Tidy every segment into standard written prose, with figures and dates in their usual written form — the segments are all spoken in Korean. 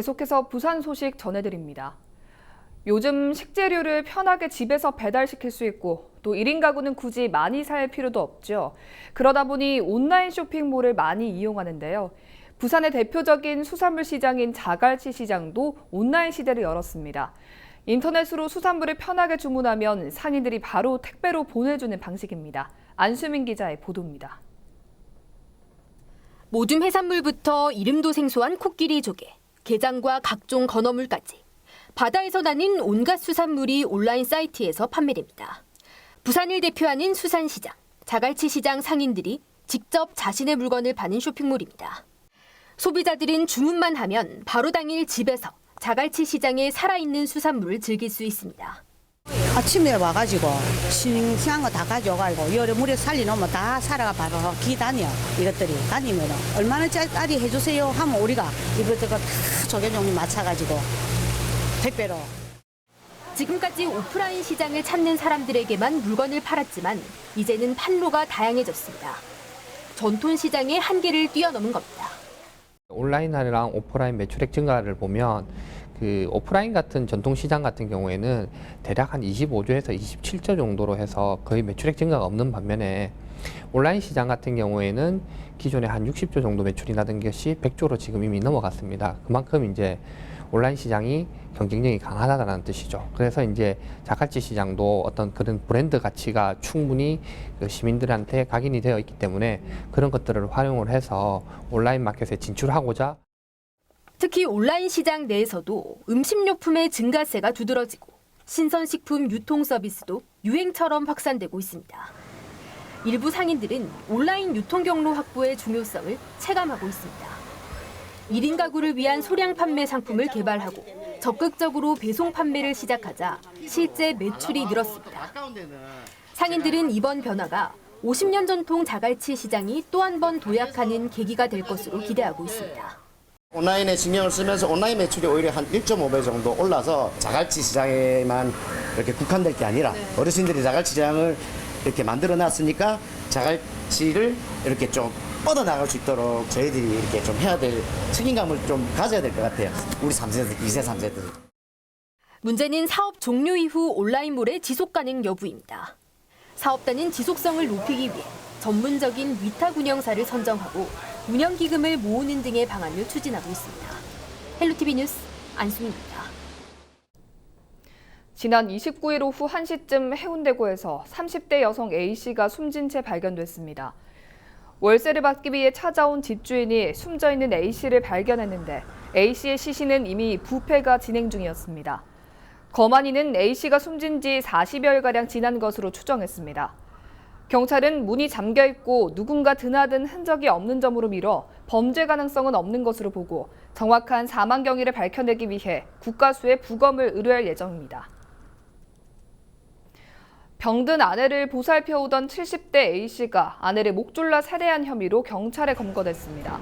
계속해서 부산 소식 전해드립니다. 요즘 식재료를 편하게 집에서 배달시킬 수 있고 또 1인 가구는 굳이 많이 살 필요도 없죠. 그러다 보니 온라인 쇼핑몰을 많이 이용하는데요. 부산의 대표적인 수산물 시장인 자갈치 시장도 온라인 시대를 열었습니다. 인터넷으로 수산물을 편하게 주문하면 상인들이 바로 택배로 보내주는 방식입니다. 안수민 기자의 보도입니다. 모둠 해산물부터 이름도 생소한 코끼리 조개, 게장과 각종 건어물까지 바다에서 나는 온갖 수산물이 온라인 사이트에서 판매됩니다. 부산을 대표하는 수산시장, 자갈치 시장 상인들이 직접 자신의 물건을 파는 쇼핑몰입니다. 소비자들은 주문만 하면 바로 당일 집에서 자갈치 시장의 살아있는 수산물을 즐길 수 있습니다. 아침에 와가지고 싱싱한 거 다 가져가고 열에 물에 살려놓으면 다 살아가 바로 기 다녀. 이것들이 다니면 얼마나 짜리 해주세요 하면 우리가 이것저것 다 조개 종류 맞춰가지고 택배로. 지금까지 오프라인 시장을 찾는 사람들에게만 물건을 팔았지만 이제는 판로가 다양해졌습니다. 전통 시장의 한계를 뛰어넘은 겁니다. 온라인이랑 오프라인 매출액 증가를 보면 그 오프라인 같은 전통시장 같은 경우에는 대략 한 25조에서 27조 정도로 해서 거의 매출액 증가가 없는 반면에 온라인 시장 같은 경우에는 기존에 한 60조 정도 매출이 나던 것이 100조로 지금 이미 넘어갔습니다. 그만큼 이제 온라인 시장이 경쟁력이 강하다는 뜻이죠. 그래서 이제 자갈치 시장도 어떤 그런 브랜드 가치가 충분히 그 시민들한테 각인이 되어 있기 때문에 그런 것들을 활용을 해서 온라인 마켓에 진출하고자. 특히 온라인 시장 내에서도 음식료품의 증가세가 두드러지고 신선식품 유통 서비스도 유행처럼 확산되고 있습니다. 일부 상인들은 온라인 유통 경로 확보의 중요성을 체감하고 있습니다. 1인 가구를 위한 소량 판매 상품을 개발하고 적극적으로 배송 판매를 시작하자 실제 매출이 늘었습니다. 상인들은 이번 변화가 50년 전통 자갈치 시장이 또 한 번 도약하는 계기가 될 것으로 기대하고 있습니다. 온라인에 신경을 쓰면서 온라인 매출이 오히려 한 1.5배 정도 올라서 자갈치 시장에만 이렇게 국한될 게 아니라 어르신들이 자갈치 시장을 이렇게 만들어 놨으니까 자갈치를 이렇게 좀 뻗어나갈 수 있도록 저희들이 이렇게 좀 해야 될 책임감을 좀 가져야 될 것 같아요. 우리 3세대, 2세, 3세들. 문제는 사업 종료 이후 온라인몰의 지속 가능 여부입니다. 사업단은 지속성을 높이기 위해 전문적인 위탁 운영사를 선정하고 운영기금을 모으는 등의 방안을 추진하고 있습니다. 헬로티비 뉴스 안수민입니다. 지난 29일 오후 1시쯤 해운대구에서 30대 여성 A씨가 숨진 채 발견됐습니다. 월세를 받기 위해 찾아온 집주인이 숨져 있는 A씨를 발견했는데 A씨의 시신은 이미 부패가 진행 중이었습니다. 거만이는 A씨가 숨진 지 40여일가량 지난 것으로 추정했습니다. 경찰은 문이 잠겨 있고 누군가 드나든 흔적이 없는 점으로 미뤄 범죄 가능성은 없는 것으로 보고 정확한 사망 경위를 밝혀내기 위해 국가수에 부검을 의뢰할 예정입니다. 병든 아내를 보살펴오던 70대 A씨가 아내를 목 졸라 살해한 혐의로 경찰에 검거됐습니다.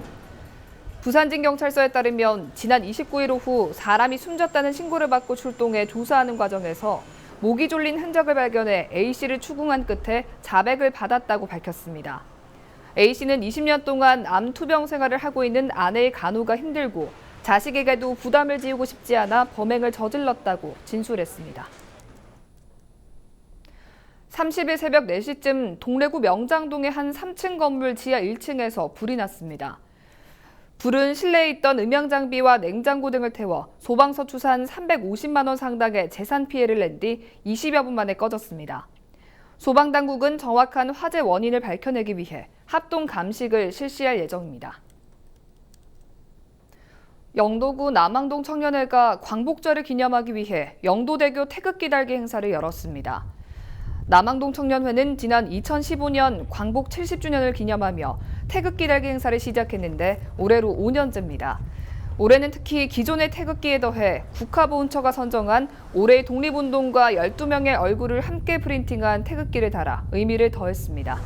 부산진경찰서에 따르면 지난 29일 오후 사람이 숨졌다는 신고를 받고 출동해 조사하는 과정에서 목이 졸린 흔적을 발견해 A씨를 추궁한 끝에 자백을 받았다고 밝혔습니다. A씨는 20년 동안 암 투병 생활을 하고 있는 아내의 간호가 힘들고 자식에게도 부담을 지우고 싶지 않아 범행을 저질렀다고 진술했습니다. 30일 새벽 4시쯤 동래구 명장동의 한 3층 건물 지하 1층에서 불이 났습니다. 불은 실내에 있던 음향장비와 냉장고 등을 태워 소방서 추산 350만 원 상당의 재산 피해를 낸 뒤 20여 분 만에 꺼졌습니다. 소방당국은 정확한 화재 원인을 밝혀내기 위해 합동 감식을 실시할 예정입니다. 영도구 남항동 청년회가 광복절을 기념하기 위해 영도대교 태극기 달기 행사를 열었습니다. 남항동 청년회는 지난 2015년 광복 70주년을 기념하며 태극기 달기 행사를 시작했는데 올해로 5년째입니다. 올해는 특히 기존의 태극기에 더해 국가보훈처가 선정한 올해의 독립운동가 12명의 얼굴을 함께 프린팅한 태극기를 달아 의미를 더했습니다.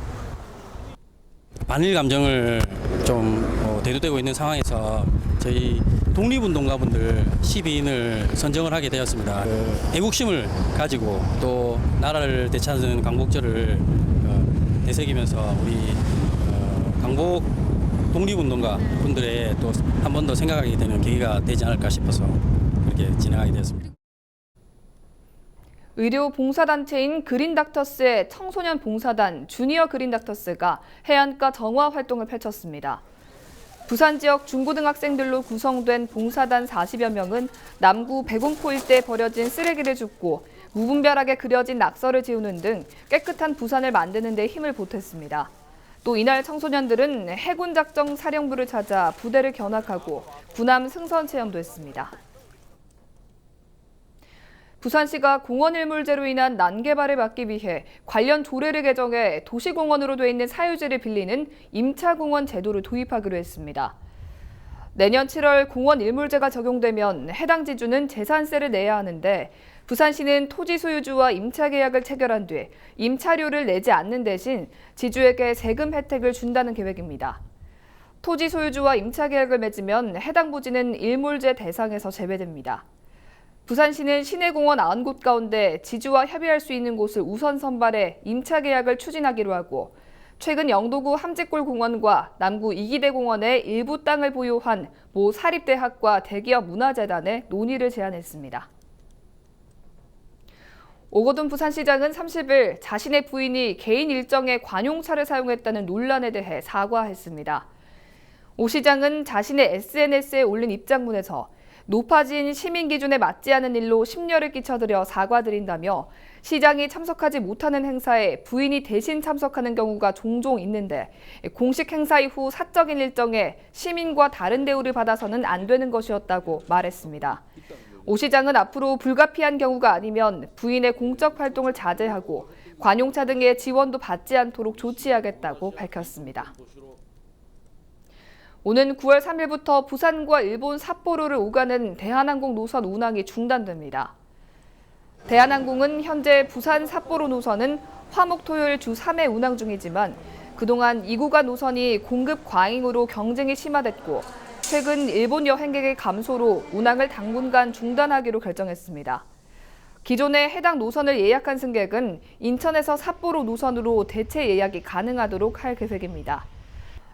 반일 감정을 좀 대두되고 있는 상황에서 저희 독립운동가분들 12인을 선정을 하게 되었습니다. 애국심을 가지고 또 나라를 되찾는 광복절을 되새기면서 우리 광복 독립운동가 분들의 또 한 번 더 생각하게 되는 계기가 되지 않을까 싶어서 그렇게 진행하게 되었습니다. 의료 봉사단체인 그린닥터스의 청소년 봉사단 주니어 그린닥터스가 해안가 정화 활동을 펼쳤습니다. 부산 지역 중고등학생들로 구성된 봉사단 40여 명은 남구 백운포 일대에 버려진 쓰레기를 줍고 무분별하게 그려진 낙서를 지우는 등 깨끗한 부산을 만드는 데 힘을 보탰습니다. 또 이날 청소년들은 해군작전 사령부를 찾아 부대를 견학하고 군함 승선 체험도 했습니다. 부산시가 공원 일몰제로 인한 난개발을 막기 위해 관련 조례를 개정해 도시공원으로 돼 있는 사유지를 빌리는 임차공원 제도를 도입하기로 했습니다. 내년 7월 공원 일몰제가 적용되면 해당 지주는 재산세를 내야 하는데 부산시는 토지 소유주와 임차 계약을 체결한 뒤 임차료를 내지 않는 대신 지주에게 세금 혜택을 준다는 계획입니다. 토지 소유주와 임차 계약을 맺으면 해당 부지는 일몰제 대상에서 제외됩니다. 부산시는 시내공원 90곳 가운데 지주와 협의할 수 있는 곳을 우선 선발해 임차 계약을 추진하기로 하고 최근 영도구 함직골공원과 남구 이기대공원의 일부 땅을 보유한 모 사립대학과 대기업 문화재단에 논의를 제안했습니다. 오거돈 부산시장은 30일 자신의 부인이 개인 일정에 관용차를 사용했다는 논란에 대해 사과했습니다. 오 시장은 자신의 SNS에 올린 입장문에서 높아진 시민 기준에 맞지 않은 일로 심려를 끼쳐드려 사과드린다며 시장이 참석하지 못하는 행사에 부인이 대신 참석하는 경우가 종종 있는데 공식 행사 이후 사적인 일정에 시민과 다른 대우를 받아서는 안 되는 것이었다고 말했습니다. 오 시장은 앞으로 불가피한 경우가 아니면 부인의 공적 활동을 자제하고 관용차 등의 지원도 받지 않도록 조치하겠다고 밝혔습니다. 오는 9월 3일부터 부산과 일본 삿포로를 오가는 대한항공 노선 운항이 중단됩니다. 대한항공은 현재 부산 삿포로 노선은 화목 토요일 주 3회 운항 중이지만 그동안 이 구간 노선이 공급 과잉으로 경쟁이 심화됐고 최근 일본 여행객의 감소로 운항을 당분간 중단하기로 결정했습니다. 기존에 해당 노선을 예약한 승객은 인천에서 삿포로 노선으로 대체 예약이 가능하도록 할 계획입니다.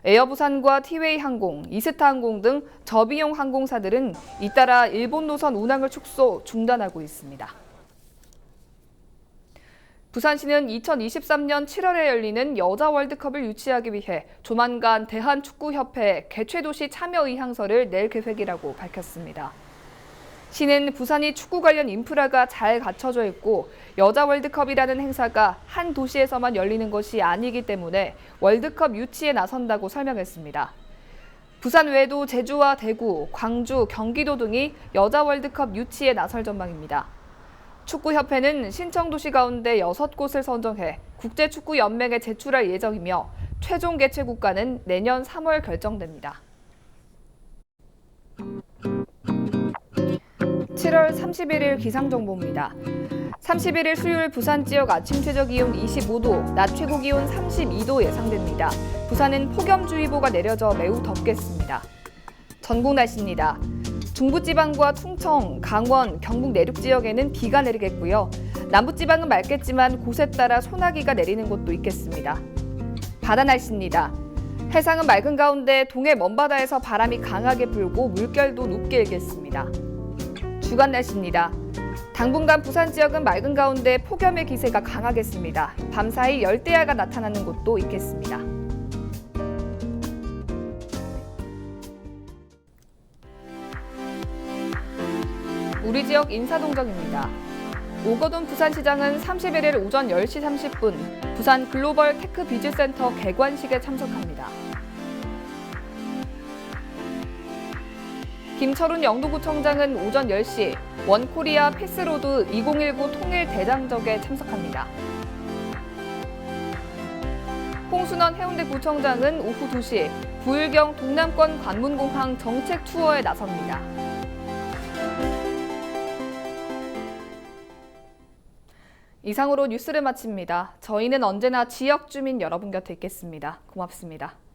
에어부산과 티웨이 항공, 이스타 항공 등 저비용 항공사들은 잇따라 일본 노선 운항을 축소, 중단하고 있습니다. 부산시는 2023년 7월에 열리는 여자 월드컵을 유치하기 위해 조만간 대한축구협회 개최도시 참여 의향서를 낼 계획이라고 밝혔습니다. 시는 부산이 축구 관련 인프라가 잘 갖춰져 있고 여자 월드컵이라는 행사가 한 도시에서만 열리는 것이 아니기 때문에 월드컵 유치에 나선다고 설명했습니다. 부산 외에도 제주와 대구, 광주, 경기도 등이 여자 월드컵 유치에 나설 전망입니다. 축구협회는 신청도시 가운데 6곳을 선정해 국제축구연맹에 제출할 예정이며 최종 개최 국가는 내년 3월 결정됩니다. 7월 31일 기상정보입니다. 31일 수요일 부산 지역 아침 최저 기온 25도, 낮 최고 기온 32도 예상됩니다. 부산은 폭염주의보가 내려져 매우 덥겠습니다. 전국 날씨입니다. 중부지방과 충청, 강원, 경북 내륙 지역에는 비가 내리겠고요. 남부지방은 맑겠지만 곳에 따라 소나기가 내리는 곳도 있겠습니다. 바다 날씨입니다. 해상은 맑은 가운데 동해 먼바다에서 바람이 강하게 불고 물결도 높게 일겠습니다. 주간 날씨입니다. 당분간 부산 지역은 맑은 가운데 폭염의 기세가 강하겠습니다. 밤사이 열대야가 나타나는 곳도 있겠습니다. 우리 지역 인사동정입니다. 오거돈 부산시장은 31일 오전 10시 30분 부산 글로벌 테크 비즈센터 개관식에 참석합니다. 김철훈 영도구청장은 오전 10시 원코리아 패스로드 2019 통일 대장적에 참석합니다. 홍순원 해운대구청장은 오후 2시 부일경 동남권 관문공항 정책 투어에 나섭니다. 이상으로 뉴스를 마칩니다. 저희는 언제나 지역 주민 여러분 곁에 있겠습니다. 고맙습니다.